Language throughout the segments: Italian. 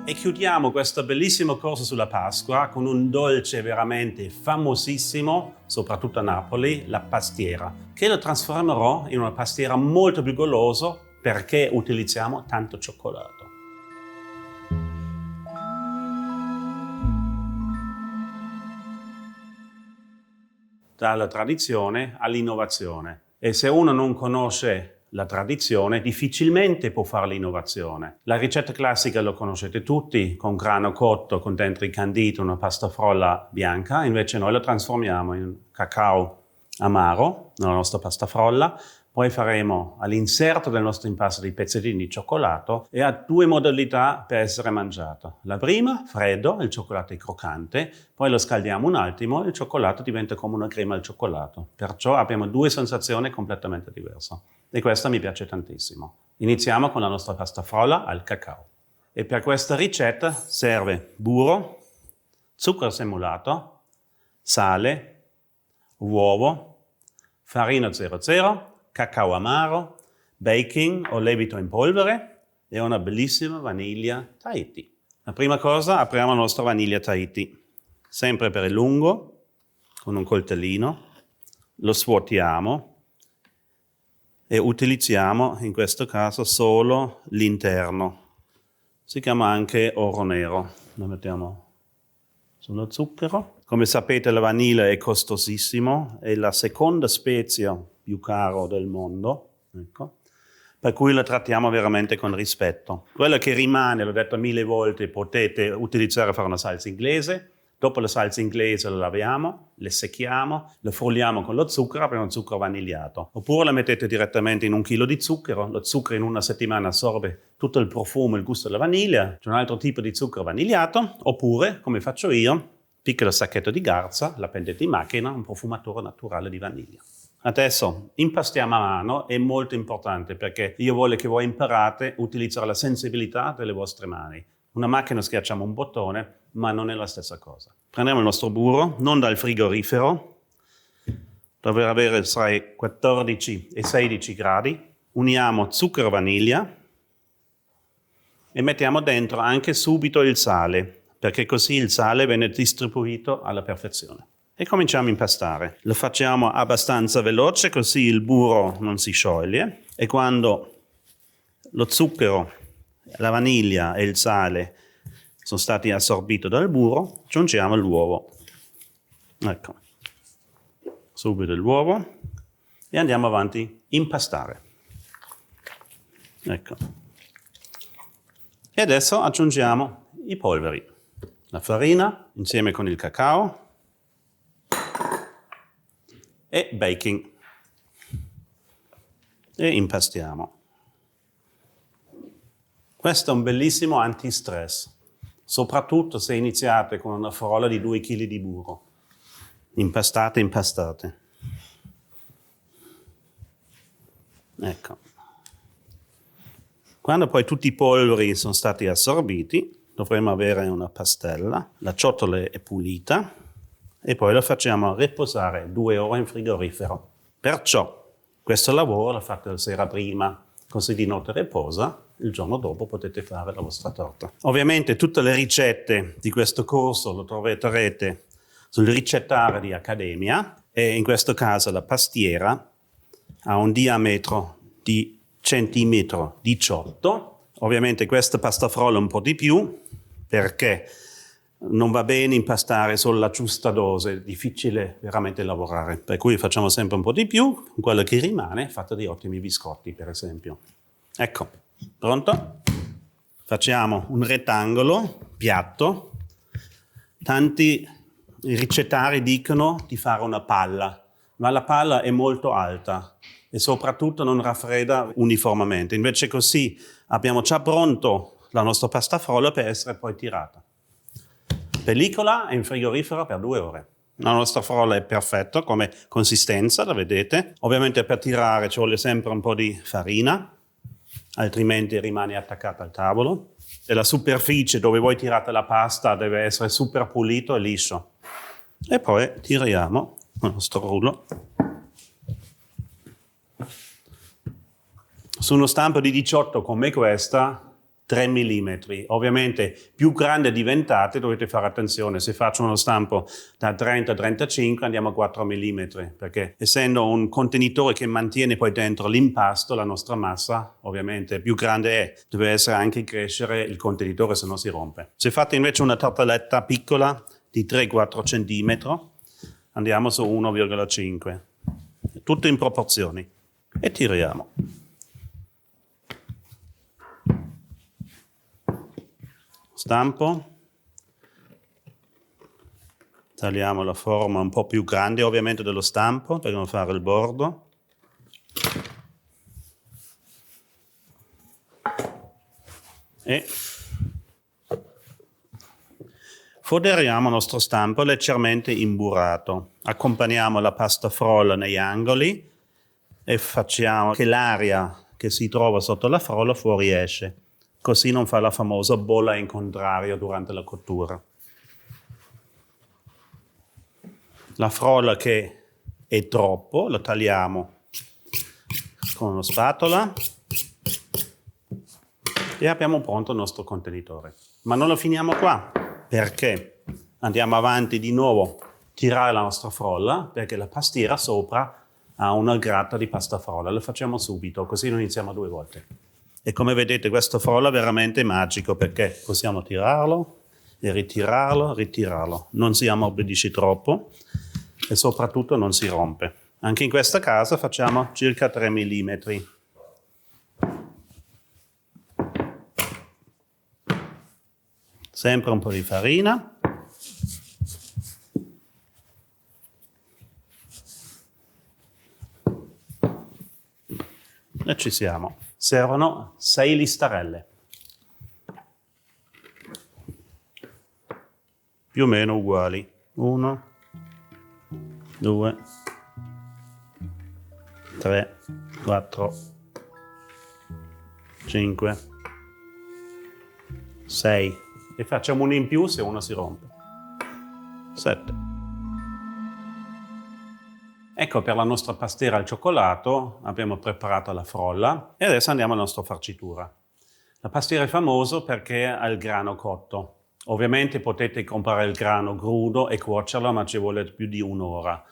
E chiudiamo questo bellissimo corso sulla Pasqua con un dolce veramente famosissimo, soprattutto a Napoli, la pastiera, che lo trasformerò in una pastiera molto più golosa perché utilizziamo tanto cioccolato. Dalla tradizione all'innovazione. E se uno non conosce la tradizione, difficilmente può fare l'innovazione. La ricetta classica lo conoscete tutti, con grano cotto, con dentro i canditi, una pasta frolla bianca, invece noi lo trasformiamo in cacao amaro, nella nostra pasta frolla, poi faremo all'inserto del nostro impasto dei pezzettini di cioccolato e ha due modalità per essere mangiato. La prima, freddo, il cioccolato è croccante, poi lo scaldiamo un attimo e il cioccolato diventa come una crema al cioccolato. Perciò abbiamo due sensazioni completamente diverse. E questa mi piace tantissimo. Iniziamo con la nostra pasta frolla al cacao. E per questa ricetta serve burro, zucchero semolato, sale, uovo, farina 00, cacao amaro, baking o lievito in polvere e una bellissima vaniglia Tahiti. La prima cosa, apriamo la nostra vaniglia Tahiti. Sempre per il lungo, con un coltellino, lo svuotiamo e utilizziamo in questo caso solo l'interno. Si chiama anche oro nero. Lo mettiamo sullo zucchero. Come sapete la vaniglia è costosissimo, è la seconda spezia più cara del mondo, ecco. Per cui la trattiamo veramente con rispetto. Quello che rimane, l'ho detto 1000 volte, potete utilizzare per fare una salsa inglese. Dopo la salsa inglese la laviamo, le secchiamo, la frulliamo con lo zucchero, abbiamo un zucchero vanigliato. Oppure la mettete direttamente in 1 chilo di zucchero, lo zucchero in una settimana assorbe tutto il profumo e il gusto della vaniglia, c'è un altro tipo di zucchero vanigliato, oppure, come faccio io, piccolo sacchetto di garza, la prendete in macchina, un profumatore naturale di vaniglia. Adesso impastiamo a mano, è molto importante perché io voglio che voi imparate a utilizzare la sensibilità delle vostre mani. Una macchina schiacciamo un bottone, ma non è la stessa cosa. Prendiamo il nostro burro, non dal frigorifero, dovrà avere tra i 14 e 16 gradi, uniamo zucchero e vaniglia e mettiamo dentro anche subito il sale, perché così il sale viene distribuito alla perfezione. E cominciamo a impastare. Lo facciamo abbastanza veloce, così il burro non si scioglie e quando lo zucchero, la vaniglia e il sale sono stati assorbiti dal burro, aggiungiamo l'uovo. Ecco, subito l'uovo e andiamo avanti a impastare. Ecco. E adesso aggiungiamo i polveri, la farina insieme con il cacao e baking e impastiamo. Questo è un bellissimo antistress, soprattutto se iniziate con una frolla di 2 kg di burro. Impastate, impastate. Ecco. Quando poi tutti i polveri sono stati assorbiti, dovremo avere una pastella, la ciotola è pulita e poi la facciamo riposare 2 ore in frigorifero. Perciò questo lavoro lo fate la sera prima, così di notte riposa, il giorno dopo potete fare la vostra torta. Ovviamente tutte le ricette di questo corso lo troverete sul ricettario di Accademia e in questo caso la pastiera ha un diametro di centimetro 18. Ovviamente questa pasta frolla un po' di più perché non va bene impastare solo la giusta dose, è difficile veramente lavorare. Per cui facciamo sempre un po' di più, quello che rimane è fatto di ottimi biscotti, per esempio. Ecco, pronto? Facciamo un rettangolo piatto. Tanti ricettari dicono di fare una palla, ma la palla è molto alta e soprattutto non raffredda uniformemente. Invece così abbiamo già pronto la nostra pasta frolla per essere poi tirata. Pellicola e in frigorifero per 2 ore. La nostra frolla è perfetta come consistenza, la vedete. Ovviamente per tirare ci vuole sempre un po' di farina, altrimenti rimane attaccata al tavolo. E la superficie dove voi tirate la pasta deve essere super pulito e liscio. E poi tiriamo il nostro rullo. Su uno stampo di 18 come questa 3 mm. Ovviamente più grande diventate dovete fare attenzione, se faccio uno stampo da 30-35 andiamo a 4 mm, perché essendo un contenitore che mantiene poi dentro l'impasto, la nostra massa, ovviamente più grande è, deve essere anche crescere il contenitore, se no si rompe. Se fate invece una tartaletta piccola di 3-4 cm, andiamo su 1,5, tutto in proporzioni, e tiriamo. Stampo, tagliamo la forma un po' più grande ovviamente dello stampo per non fare il bordo. E foderiamo il nostro stampo leggermente imburrato. Accompagniamo la pasta frolla negli angoli e facciamo che l'aria che si trova sotto la frolla fuoriesce. Così non fa la famosa bolla in contrario durante la cottura. La frolla che è troppo la tagliamo con una spatola e abbiamo pronto il nostro contenitore. Ma non lo finiamo qua, perché andiamo avanti di nuovo a tirare la nostra frolla, perché la pastiera sopra ha una gratta di pasta frolla. Lo facciamo subito, così non iniziamo 2 volte. E come vedete questo frolla è veramente magico, perché possiamo tirarlo e ritirarlo. Non si ammorbidisce troppo e soprattutto non si rompe. Anche in questa casa facciamo circa 3 mm. Sempre un po' di farina. E ci siamo. Servono 6 listarelle. Più o meno uguali. 1, 2, 3, 4, 5, 6. E facciamo uno in più se uno si rompe. 7. Ecco, per la nostra pastiera al cioccolato abbiamo preparato la frolla e adesso andiamo alla nostra farcitura. La pastiera è famosa perché ha il grano cotto. Ovviamente potete comprare il grano crudo e cuocerlo, ma ci vuole più di un'ora.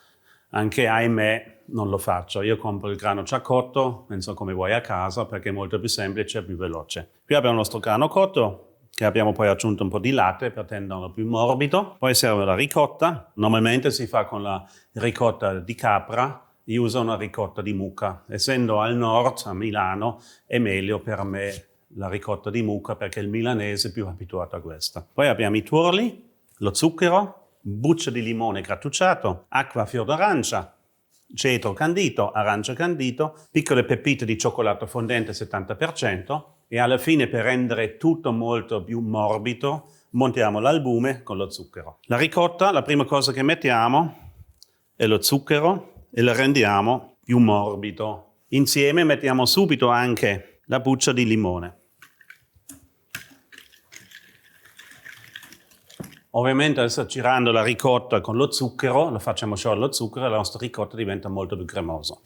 Anche ahimè non lo faccio, io compro il grano già cotto, penso come vuoi a casa, perché è molto più semplice e più veloce. Qui abbiamo il nostro grano cotto, che abbiamo poi aggiunto un po' di latte per renderlo più morbido. Poi serve la ricotta, normalmente si fa con la ricotta di capra, io uso una ricotta di mucca. Essendo al nord, a Milano, è meglio per me la ricotta di mucca perché il milanese è più abituato a questa. Poi abbiamo i tuorli, lo zucchero, buccia di limone grattugiato, acqua fior d'arancia, cedro candito, arancia candito, piccole pepite di cioccolato fondente 70%, e alla fine, per rendere tutto molto più morbido, montiamo l'albume con lo zucchero. La ricotta, la prima cosa che mettiamo è lo zucchero e lo rendiamo più morbido. Insieme mettiamo subito anche la buccia di limone. Ovviamente adesso girando la ricotta con lo zucchero, lo facciamo sciogliere lo zucchero e la nostra ricotta diventa molto più cremosa.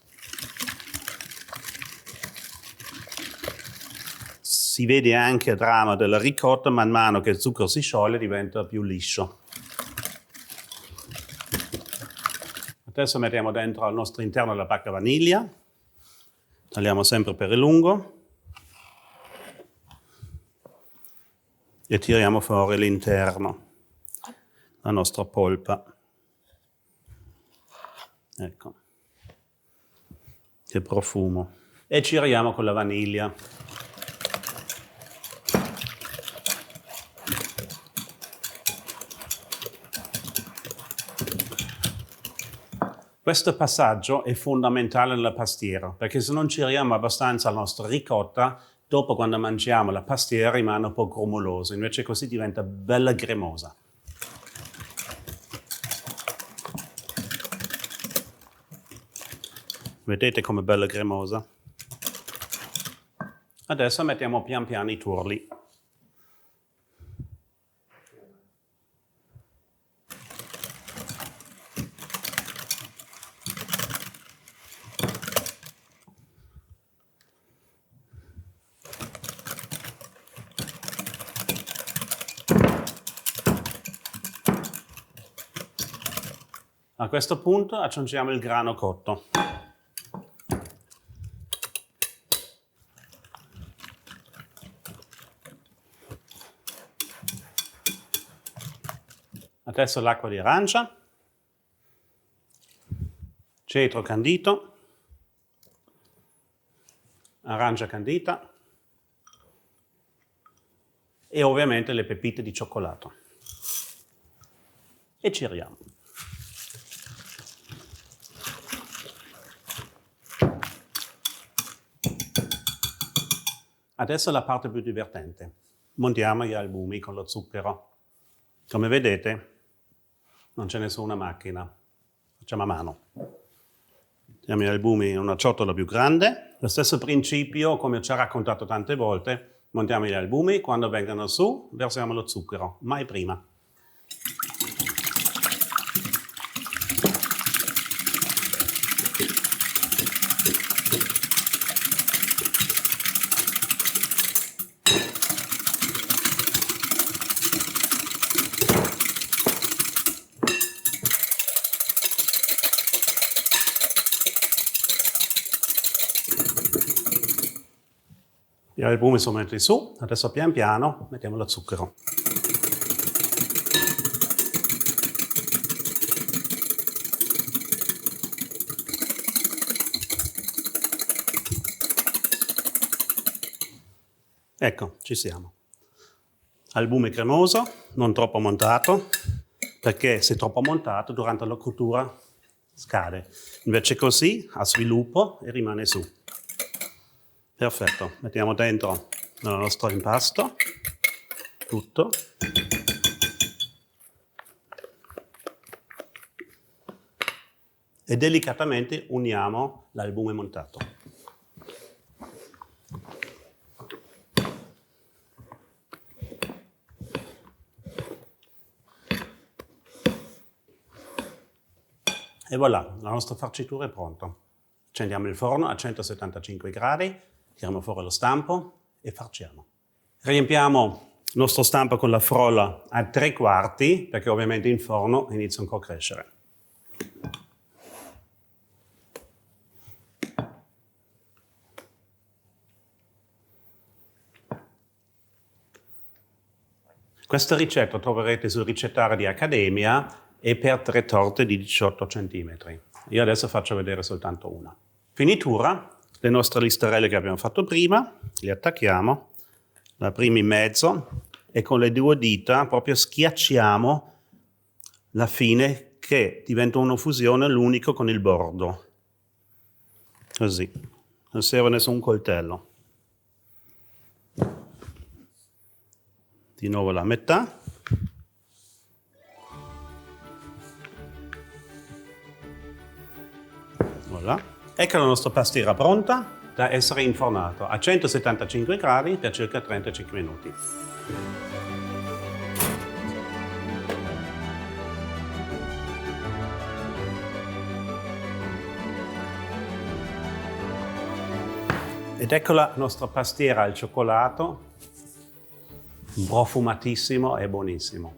Si vede anche il ramo della ricotta, man mano che il zucchero si scioglie diventa più liscio. Adesso mettiamo dentro al nostro interno la pacca vaniglia, tagliamo sempre per il lungo e tiriamo fuori l'interno, la nostra polpa. Ecco, che profumo. E giriamo con la vaniglia. Questo passaggio è fondamentale nella pastiera, perché se non giriamo abbastanza la nostra ricotta, dopo quando mangiamo la pastiera rimane un po' grumulosa, invece così diventa bella cremosa. Vedete com'è bella cremosa? Adesso mettiamo pian piano i tuorli. A questo punto aggiungiamo il grano cotto. Adesso l'acqua di arancia, cedro candito, arancia candita e ovviamente le pepite di cioccolato. E ciriamo. Adesso la parte più divertente. Montiamo gli albumi con lo zucchero. Come vedete, non c'è nessuna macchina. Facciamo a mano. Mettiamo gli albumi in una ciotola più grande. Lo stesso principio, come ci ha raccontato tante volte, montiamo gli albumi, quando vengono su, versiamo lo zucchero, mai prima. Gli albumi sono messi su, adesso pian piano mettiamo lo zucchero. Ecco, ci siamo. Albume cremoso, non troppo montato, perché se troppo montato durante la cottura scade. Invece così ha sviluppo e rimane su. Perfetto, mettiamo dentro il nostro impasto, tutto. E delicatamente uniamo l'albume montato. E voilà, la nostra farcitura è pronta. Accendiamo il forno a 175 gradi. Tiriamo fuori lo stampo e farciamo. Riempiamo il nostro stampo con la frolla a 3/4, perché ovviamente in forno inizia un po' a crescere. Questa ricetta troverete sul ricettario di Accademia e per 3 torte di 18 cm. Io adesso faccio vedere soltanto una. Finitura. Le nostre listarelle che abbiamo fatto prima, le attacchiamo, la prima in mezzo e con le 2 dita proprio schiacciamo la fine che diventa una fusione l'unico con il bordo. Così, non serve nessun coltello. Di nuovo la metà. Voilà. Ecco la nostra pastiera pronta da essere infornato a 175 gradi per circa 35 minuti. Ed ecco la nostra pastiera al cioccolato, profumatissimo e buonissimo.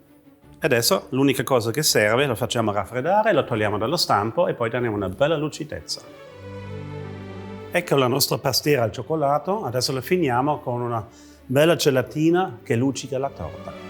Adesso l'unica cosa che serve, lo facciamo raffreddare, lo togliamo dallo stampo e poi diamo una bella lucidezza. Ecco la nostra pastiera al cioccolato, adesso la finiamo con una bella gelatina che luccica la torta.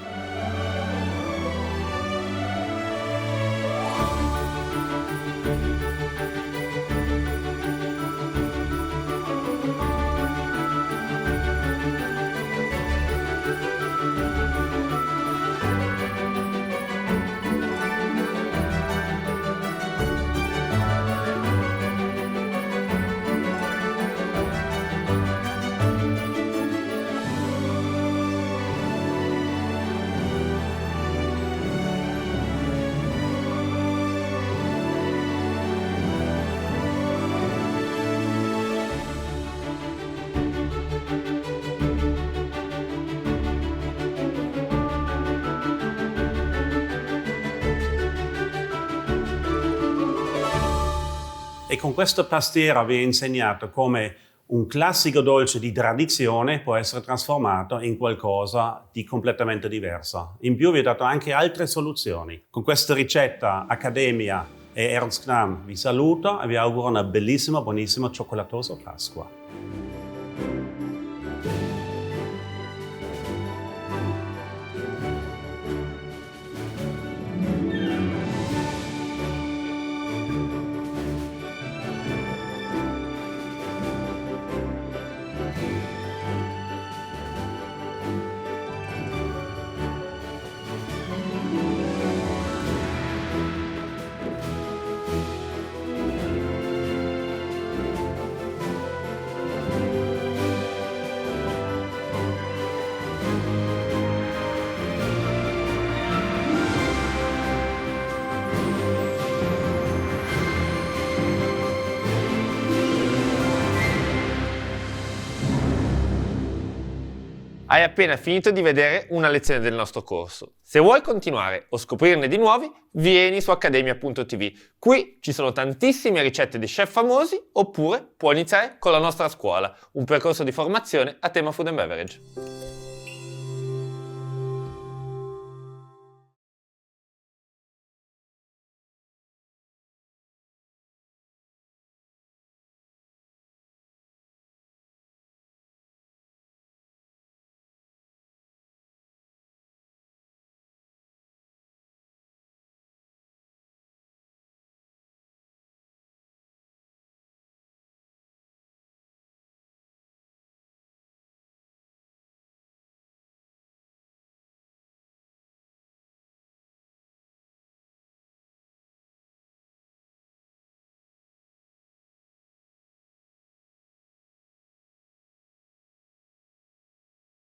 E con questa pastiera vi ho insegnato come un classico dolce di tradizione può essere trasformato in qualcosa di completamente diverso. In più vi ho dato anche altre soluzioni. Con questa ricetta Accademia E Ernst Knam vi saluta e vi auguro una bellissima, buonissima, cioccolatosa Pasqua. Hai appena finito di vedere una lezione del nostro corso. Se vuoi continuare o scoprirne di nuovi, vieni su accademia.tv. Qui ci sono tantissime ricette di chef famosi, oppure puoi iniziare con la nostra scuola, un percorso di formazione a tema food and beverage.